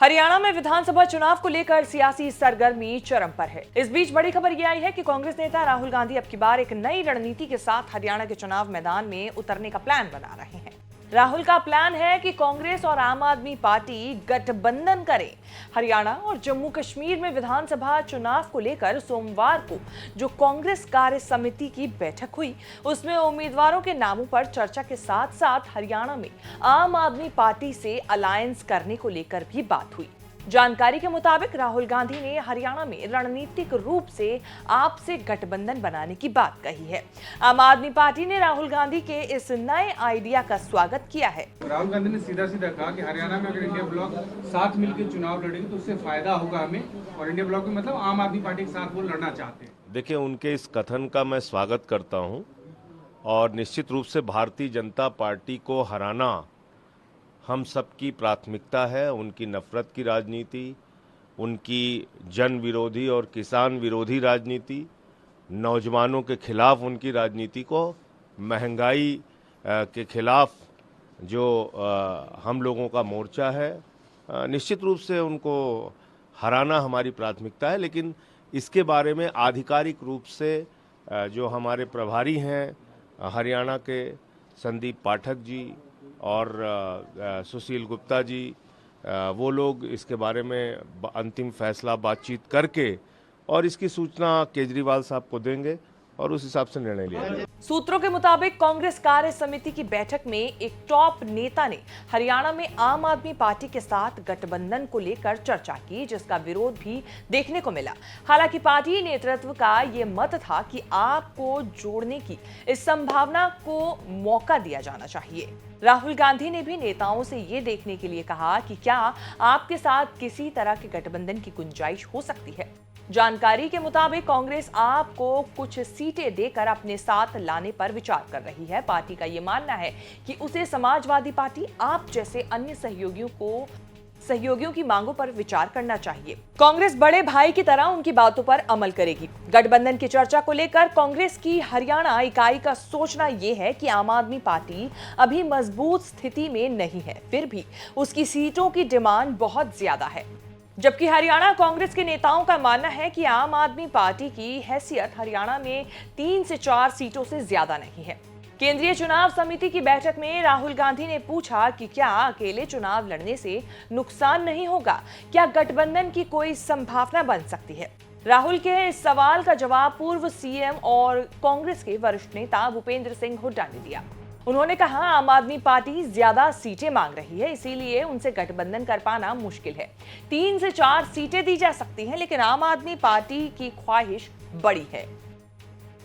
हरियाणा में विधानसभा चुनाव को लेकर सियासी सरगर्मी चरम पर है। इस बीच बड़ी खबर यह आई है कि कांग्रेस नेता राहुल गांधी अब की बार एक नई रणनीति के साथ हरियाणा के चुनाव मैदान में उतरने का प्लान बना रहे हैं। राहुल का प्लान है कि कांग्रेस और आम आदमी पार्टी गठबंधन करें। हरियाणा और जम्मू कश्मीर में विधानसभा चुनाव को लेकर सोमवार को जो कांग्रेस कार्य समिति की बैठक हुई, उसमें उम्मीदवारों के नामों पर चर्चा के साथ साथ हरियाणा में आम आदमी पार्टी से अलायंस करने को लेकर भी बात हुई। जानकारी के मुताबिक राहुल गांधी ने हरियाणा में रणनीतिक रूप से आप से गठबंधन बनाने की बात कही है। आम आदमी पार्टी ने राहुल गांधी के इस नए आइडिया का स्वागत किया है। राहुल गांधी ने सीधा सीधा कहा कि हरियाणा में अगर इंडिया ब्लॉक साथ मिलकर चुनाव लड़ेगी तो उससे फायदा होगा हमें, और इंडिया ब्लॉक में मतलब आम आदमी पार्टी के साथ वो लड़ना चाहते हैं। देखिए, उनके इस कथन का मैं स्वागत करता हूं और निश्चित रूप से भारतीय जनता पार्टी को हराना हम सबकी प्राथमिकता है। उनकी नफरत की राजनीति, उनकी जन विरोधी और किसान विरोधी राजनीति, नौजवानों के खिलाफ उनकी राजनीति को, महंगाई के खिलाफ जो हम लोगों का मोर्चा है, निश्चित रूप से उनको हराना हमारी प्राथमिकता है। लेकिन इसके बारे में आधिकारिक रूप से जो हमारे प्रभारी हैं हरियाणा के, संदीप पाठक जी और सुशील गुप्ता जी, वो लोग इसके बारे में अंतिम फैसला बातचीत करके और इसकी सूचना केजरीवाल साहब को देंगे और उस हिसाब से निर्णय लिया जाएगा। सूत्रों के मुताबिक कांग्रेस कार्य समिति की बैठक में एक टॉप नेता ने हरियाणा में आम आदमी पार्टी के साथ गठबंधन को लेकर चर्चा की, जिसका विरोध भी देखने को मिला। हालांकि पार्टी नेतृत्व का ये मत था कि आपको जोड़ने की इस संभावना को मौका दिया जाना चाहिए। राहुल गांधी ने भी नेताओं से ये देखने के लिए कहा कि क्या आपके साथ किसी तरह के गठबंधन की गुंजाइश हो सकती है। जानकारी के मुताबिक कांग्रेस आपको कुछ सीटें देकर अपने साथ लाने पर विचार कर रही है। पार्टी का ये मानना है कि उसे समाजवादी पार्टी आप जैसे अन्य सहयोगियों की मांगों पर विचार करना चाहिए। कांग्रेस बड़े भाई की तरह उनकी बातों पर अमल करेगी। गठबंधन की चर्चा को लेकर कांग्रेस की हरियाणा इकाई का सोचना यह है कि आम आदमी पार्टी अभी मजबूत स्थिति में नहीं है, फिर भी उसकी सीटों की डिमांड बहुत ज्यादा है। जबकि हरियाणा कांग्रेस के नेताओं का मानना है कि आम आदमी पार्टी की हैसियत हरियाणा में 3 से 4 सीटों से ज्यादा नहीं है। केंद्रीय चुनाव समिति की बैठक में राहुल गांधी ने पूछा कि क्या अकेले चुनाव लड़ने से नुकसान नहीं होगा, क्या गठबंधन की कोई संभावना बन सकती है। राहुल के इस सवाल का जवाब पूर्व सीएम और कांग्रेस के वरिष्ठ नेता भूपेंद्र सिंह हुड्डा ने दिया। उन्होंने कहा, आम आदमी पार्टी ज्यादा सीटें मांग रही है, इसीलिए उनसे गठबंधन कर पाना मुश्किल है। 3 से 4 सीटें दी जा सकती हैं, लेकिन आम आदमी पार्टी की ख्वाहिश बड़ी है।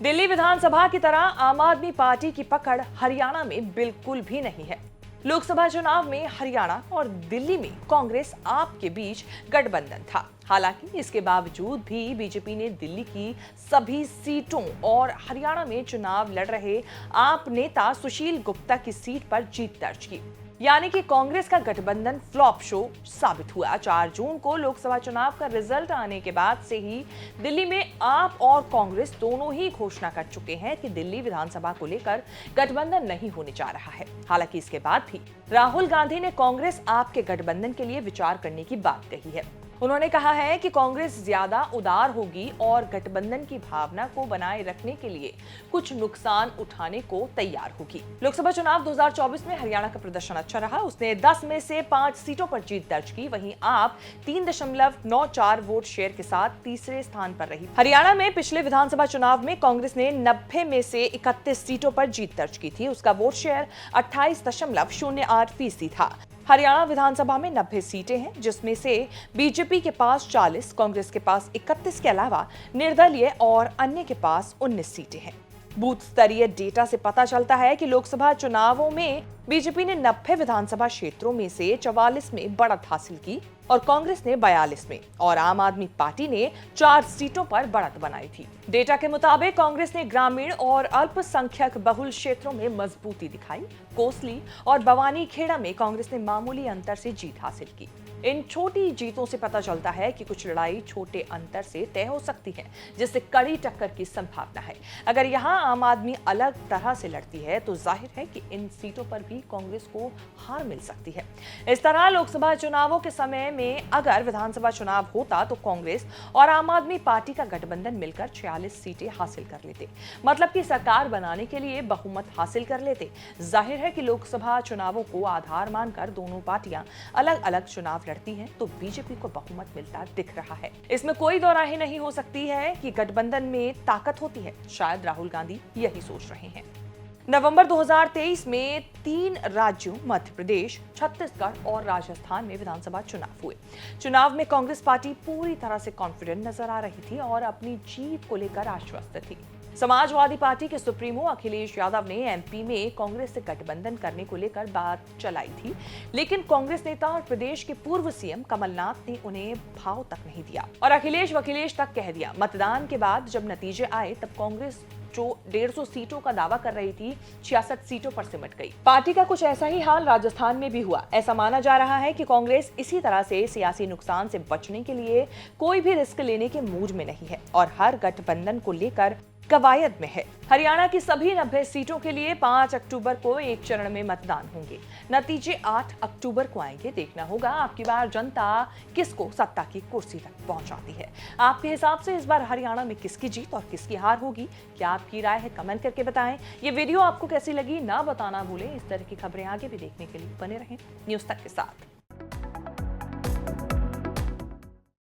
दिल्ली विधानसभा की तरह आम आदमी पार्टी की पकड़ हरियाणा में बिल्कुल भी नहीं है। लोकसभा चुनाव में हरियाणा और दिल्ली में कांग्रेस आप के बीच गठबंधन था। हालांकि इसके बावजूद भी बीजेपी ने दिल्ली की सभी सीटों और हरियाणा में चुनाव लड़ रहे आप नेता सुशील गुप्ता की सीट पर जीत दर्ज की। यानी कि कांग्रेस का गठबंधन फ्लॉप शो साबित हुआ। 4 जून को लोकसभा चुनाव का रिजल्ट आने के बाद से ही दिल्ली में आप और कांग्रेस दोनों ही घोषणा कर चुके हैं कि दिल्ली विधानसभा को लेकर गठबंधन नहीं होने जा रहा है। हालांकि इसके बाद भी राहुल गांधी ने कांग्रेस आप के गठबंधन के लिए विचार करने की बात कही है। उन्होंने कहा है कि कांग्रेस ज्यादा उदार होगी और गठबंधन की भावना को बनाए रखने के लिए कुछ नुकसान उठाने को तैयार होगी। लोकसभा चुनाव 2024 में हरियाणा का प्रदर्शन अच्छा रहा। उसने 10 में से 5 सीटों पर जीत दर्ज की। वहीं आप 3.94 वोट शेयर के साथ तीसरे स्थान पर रही। हरियाणा में पिछले विधानसभा चुनाव में कांग्रेस ने 90 में से 31 सीटों पर जीत दर्ज की थी। उसका वोट शेयर 28.08% था। हरियाणा विधानसभा में 90 सीटें हैं, जिसमें से बीजेपी के पास 40, कांग्रेस के पास 31 के अलावा निर्दलीय और अन्य के पास 19 सीटें हैं। बूथ स्तरीय डेटा से पता चलता है कि लोकसभा चुनावों में बीजेपी ने 90 विधानसभा क्षेत्रों में से 44 में बढ़त हासिल की और कांग्रेस ने 42 में और आम आदमी पार्टी ने 4 सीटों पर बढ़त बनाई थी। डेटा के मुताबिक कांग्रेस ने ग्रामीण और अल्पसंख्यक बहुल क्षेत्रों में मजबूती दिखाई। कोसली और बवानी खेड़ा में कांग्रेस ने मामूली अंतर से जीत हासिल की। इन छोटी जीतों से पता चलता है कि कुछ लड़ाई छोटे अंतर से तय हो सकती है, जिससे कड़ी टक्कर की संभावना है। अगर यहां आम आदमी अलग तरह से लड़ती है तो जाहिर है कि इन सीटों पर भी कांग्रेस को हार मिल सकती है। इस तरह लोकसभा चुनावों के समय में अगर विधानसभा चुनाव होता तो कांग्रेस और आम आदमी पार्टी का गठबंधन मिलकर 46 सीटें हासिल कर लेते, मतलब कि सरकार बनाने के लिए बहुमत हासिल कर लेते। जाहिर है कि लोकसभा चुनावों को आधार मानकर दोनों पार्टियां अलग अलग चुनाव लड़ती हैं तो बीजेपी को बहुमत मिलता दिख रहा है। इसमें कोई दो राहें नहीं हो सकती है कि गठबंधन में ताकत होती है। शायद राहुल गांधी यही सोच रहे हैं। नवंबर 2023 में 3 राज्यों मध्य प्रदेश, छत्तीसगढ़ और राजस्थान में विधानसभा चुनाव हुए। चुनाव में कांग्रेस पार्टी पूरी तरह से कॉन्फिडेंट नजर आ रही थी और अपनी जीत को लेकर आश्वस्त थी। समाजवादी पार्टी के सुप्रीमो अखिलेश यादव ने एमपी में कांग्रेस से गठबंधन करने को लेकर बात चलाई थी, लेकिन कांग्रेस नेता और प्रदेश के पूर्व सीएम कमलनाथ ने उन्हें भाव तक नहीं दिया और अखिलेश तक कह दिया। मतदान के बाद जब नतीजे आए तब कांग्रेस जो 150 सीटों का दावा कर रही थी 66 सीटों पर सिमट गई। पार्टी का कुछ ऐसा ही हाल राजस्थान में भी हुआ। ऐसा माना जा रहा है कि कांग्रेस इसी तरह से सियासी नुकसान से बचने के लिए कोई भी रिस्क लेने के मूड में नहीं है और हर गठबंधन को लेकर कवायद में है। हरियाणा की सभी 90 सीटों के लिए 5 अक्टूबर को एक चरण में मतदान होंगे। नतीजे 8 अक्टूबर को आएंगे। देखना होगा आपकी बार जनता किसको सत्ता की कुर्सी तक पहुंचाती है। आपके हिसाब से इस बार हरियाणा में किसकी जीत और किसकी हार होगी, क्या आपकी राय है? कमेंट करके बताएं। ये वीडियो आपको कैसी लगी ना बताना भूलें। इस तरह की खबरें आगे भी देखने के लिए बने रहें न्यूज़ तक के साथ।